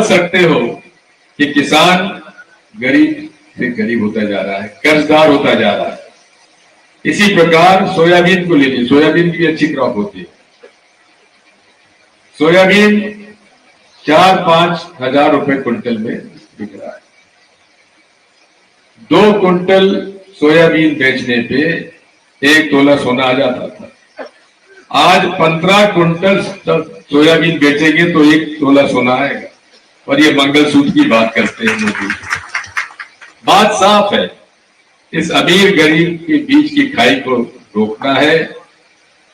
सकते हो कि किसान गरीब से गरीब होता जा रहा है, कर्जदार होता जा रहा है। इसी प्रकार सोयाबीन को ले लीजिए, सोयाबीन की अच्छी क्रॉप होती है। सोयाबीन 4-5 हजार रुपए क्विंटल में बिक रहा है। 2 क्विंटल सोयाबीन बेचने पे 1 तोला सोना आ जाता था। आज 15 क्विंटल सोयाबीन बेचेंगे तो 1 तोला सोना आएगा। और ये मंगलसूत्र की बात करते हैं मोदी। बात साफ है, इस अमीर गरीब के बीच की खाई को रोकना है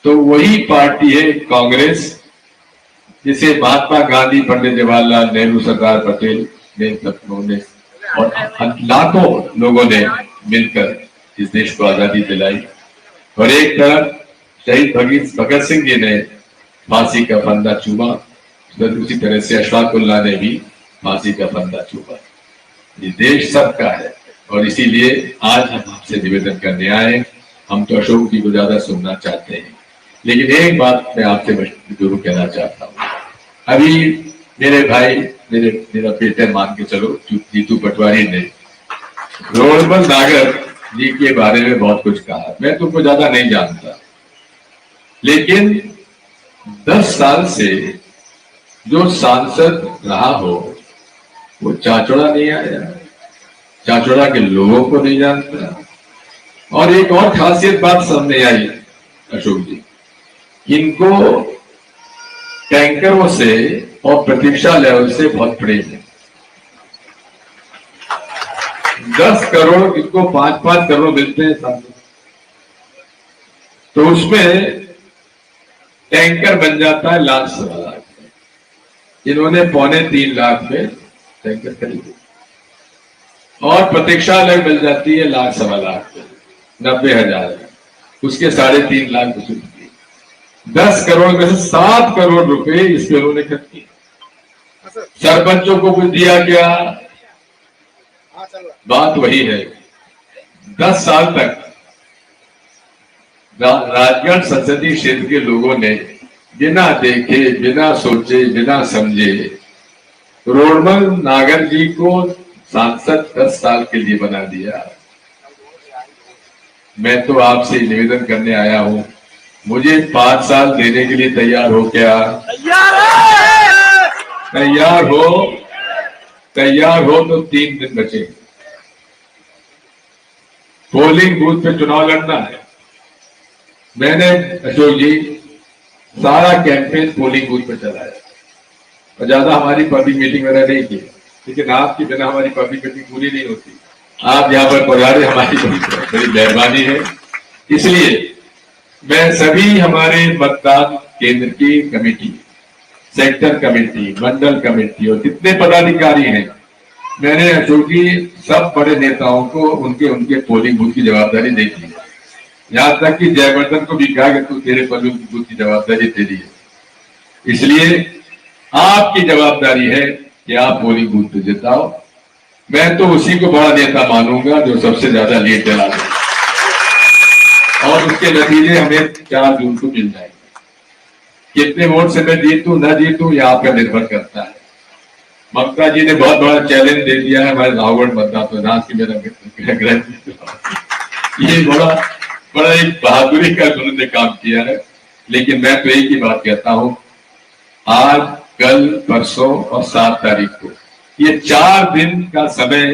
तो वही पार्टी है कांग्रेस, जिसे महात्मा गांधी, पंडित जवाहरलाल नेहरू, सरदार पटेल ने सबों ने और लाखों लोगों ने मिलकर इस देश को आजादी दिलाई। और एक तरफ शहीद भगत सिंह जी ने फांसी का फंदा चूमा, उसी तरह से अशफाकुल्लाह ने भी फांसी का फंदा चूमा। ये देश सबका है और इसीलिए आज हम आपसे निवेदन करने आए। हम तो अशोक जी को ज्यादा सुनना चाहते हैं, लेकिन एक बात मैं आपसे जरूर कहना चाहता हूँ। अभी मेरे भाई, मेरा बेटा मान के चलो, जीतू पटवारी ने रोडमल नागर जी के बारे में बहुत कुछ कहा। मैं तुमको ज्यादा नहीं जानता, लेकिन 10 साल से जो सांसद रहा हो वो चाचौड़ा नहीं आया, चाचौड़ा के लोगों को नहीं जानता। और एक और खासियत बात सामने आई अशोक जी, इनको टैंकरों से और प्रतीक्षा लेवल से बहुत प्रेम है। 10 करोड़, इनको 5-5 करोड़ मिलते हैं सांसद, तो उसमें टैंकर बन जाता है 1,00,000 लाख में। इन्होंने 2.25 लाख में टैंकर खरीदे और प्रतीक्षा अलग मिल जाती है 1,00,000-1.25 लाख में, 90,000। उसके 3.5 लाख वसूल किए। 10 करोड़ में से 7 करोड़ रुपए इस पे उन्होंने खर्च किए। सरपंचों को कुछ दिया क्या? बात वही है। 10 साल तक राजगढ़ संसदीय क्षेत्र के लोगों ने बिना देखे, बिना सोचे, बिना समझे रोडमल नागर जी को सांसद 10 साल के लिए बना दिया। मैं तो आपसे निवेदन करने आया हूं, मुझे 5 साल देने के लिए तैयार हो क्या? तैयार हो तो 3 दिन बचे। पोलिंग बूथ पे चुनाव लड़ना है। मैंने अशोक जी सारा कैंपेन पोलिंग बूथ पे चलाया और ज्यादा हमारी पब्लिक मीटिंग वगैरह नहीं की, लेकिन आपके बिना हमारी पब्लिक मीटिंग पूरी नहीं होती। आप यहाँ पर पधारे, हमारी बड़ी मेहरबानी है। इसलिए मैं सभी हमारे मतदान केंद्र की कमेटी, सेक्टर कमेटी, मंडल कमेटी और जितने पदाधिकारी हैं, मैंने अशोक जी सब बड़े नेताओं को उनके पोलिंग बूथ की जवाबदारी दे दी है। यहां तक कि जयवर्धन को भी कहा कि तू तेरे पोलिंग बूथ की जवाबदारी तेरी है। इसलिए आपकी जवाबदारी है कि आप पोलिंग बूथ पे जिताओ। मैं तो उसी को बड़ा नेता मानूंगा जो सबसे ज्यादा लीड दिला दे और उसके नतीजे हमें 4 जून को मिल जाएंगे। कितने वोट से मैं जीतूं न जीतूं ये आप पर निर्भर करता है। ममता जी ने बहुत बड़ा चैलेंज दे दिया है हमारे रावगढ़ मतदाता की मेरा ये बड़ा एक बहादुरी का उन्होंने काम किया है। लेकिन मैं तो एक ही बात कहता हूं, आज, कल, परसों और 7 तारीख को ये 4 दिन का समय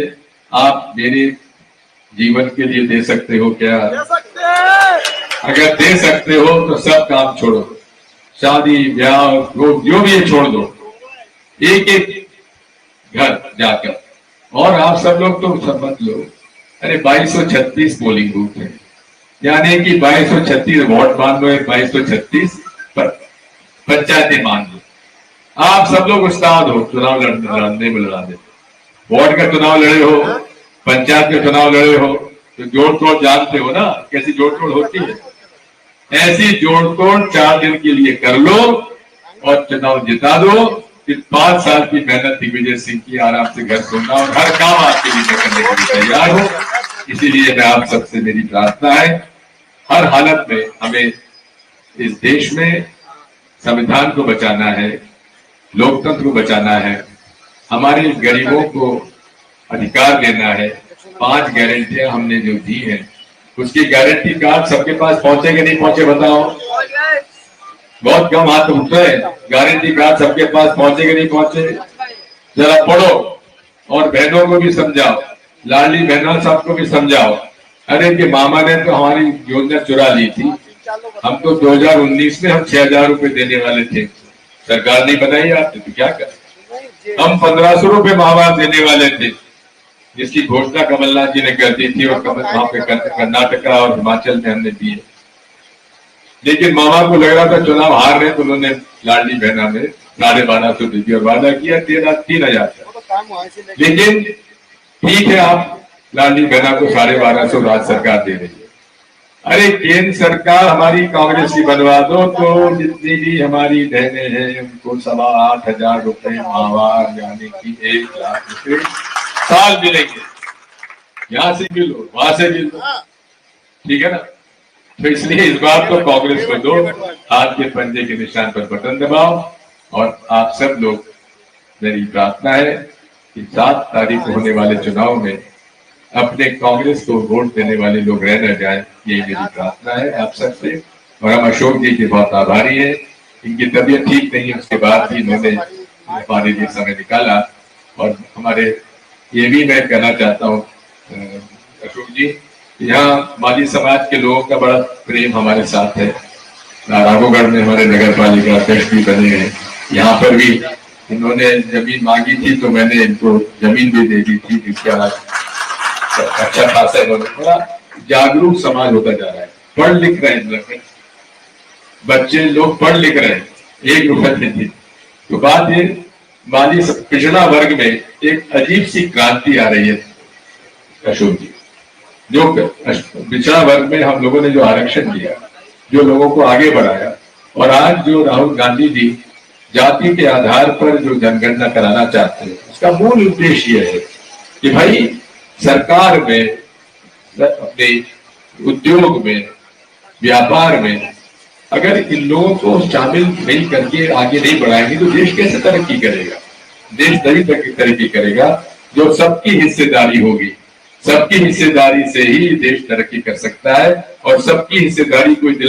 आप मेरे जीवन के लिए दे सकते हो क्या? अगर दे सकते हो तो सब काम छोड़ो, शादी ब्याह जो भी है छोड़ दो, एक घर जाकर। और आप सब लोग तो समझ लो, अरे 2236 पोलिंग बूथ है, यानी कि 2236 वोट मान लो, 2236 पंचायतें मान लो। आप सब लोग उस्ताद हो चुनाव लड़ने में, लड़ा देते। वार्ड का चुनाव लड़े हो, पंचायत का चुनाव लड़े हो, तो जोड़ तोड़ जानते हो ना कैसी जोड़ तोड़ होती है। ऐसी जोड़ तोड़ 4 दिन के लिए कर लो और चुनाव जिता दो। फिर 5 साल की मेहनत दिग्विजय सिंह की, आराम से घर सोना और हर काम आपके लिए करने के लिए तैयार हो। इसीलिए मैं आप सबसे मेरी प्रार्थना है, हर हालत में हमें इस देश में संविधान को बचाना है, लोकतंत्र को बचाना है, हमारे गरीबों को अधिकार देना है। 5 गारंटियां हमने जो दी हैं, उसकी गारंटी कार्ड सबके पास पहुंचे कि नहीं पहुंचे बताओ। बहुत कम हाथ उठ रहे हैं। गारंटी कार्ड सबके पास पहुंचे कि नहीं पहुंचे, जरा पढ़ो और बहनों को भी समझाओ, लाडली बहना साहब को भी समझाओ। अरे कि मामा ने तो हमारी योजना चुरा ली थी। हम तो 2019 में हम 6,000 रुपए देने वाले थे, सरकार नहीं बनाई आपने तो क्या कर। हम 1,500 रुपए माहवार देने वाले थे, जिसकी घोषणा कमलनाथ जी ने कर दी थी और वहां पे कर्नाटका और हिमाचल में हमने दी है। लेकिन मामा को लग रहा था चुनाव हार रहे, तो उन्होंने लाडली बहना में 1250 दे दी और वादा किया 3,000 का। लेकिन ठीक है, आप लाडली बहना को 1250 राज्य सरकार दे रही है। अरे केंद्र सरकार हमारी कांग्रेस की बनवा दो तो जितनी भी हमारी बहनें हैं उनको 8,500 रुपए माहवार, यानी कि 1 लाख रुपए साल मिलेंगे। यहां से भी लो, वहां से भी लो, ठीक है ना। तो इसलिए इस बार तो कांग्रेस को दो, हाथ के पंजे के निशान पर बटन दबाओ। और आप सब लोग, मेरी प्रार्थना है कि 7 तारीख को होने वाले चुनाव में अपने कांग्रेस को वोट देने वाले लोग रह न जाए, यही मेरी प्रार्थना है आप सबसे। और हम अशोक जी के बहुत आभारी हैं। इनकी तबीयत ठीक नहीं है, उसके बाद भी इन्होंने हमारे लिए समय निकाला। और हमारे ये भी मैं कहना चाहता हूँ अशोक जी, यहाँ माली समाज के लोगों का बड़ा प्रेम हमारे साथ है। राघोगढ़ में हमारे नगर पालिका अध्यक्ष भी बने हैं। यहाँ पर भी इन्होंने जमीन मांगी थी तो मैंने इनको जमीन भी दे दी थी, जिसके अच्छा खासा इन्होंने, बड़ा जागरूक समाज होता जा रहा है। पढ़ लिख रहे हैं बच्चे लोग, पढ़ लिख रहे हैं, 1 रुपया नहीं। तो बात ये, माली पिछड़ा वर्ग में एक अजीब सी क्रांति आ रही है अशोक जी। जो पिछड़ा वर्ग में हम लोगों ने जो आरक्षण दिया, जो लोगों को आगे बढ़ाया, और आज जो राहुल गांधी जी जाति के आधार पर जो जनगणना कराना चाहते हैं, उसका मूल उद्देश्य यह है कि भाई सरकार में, अपने उद्योग में, व्यापार में अगर इन लोगों को शामिल नहीं करके आगे नहीं बढ़ाएंगे तो देश कैसे तरक्की करेगा। देश तभी तरक्की करेगा जो सबकी हिस्सेदारी होगी। सबकी हिस्सेदारी से ही देश तरक्की कर सकता है, और सबकी हिस्सेदारी कोई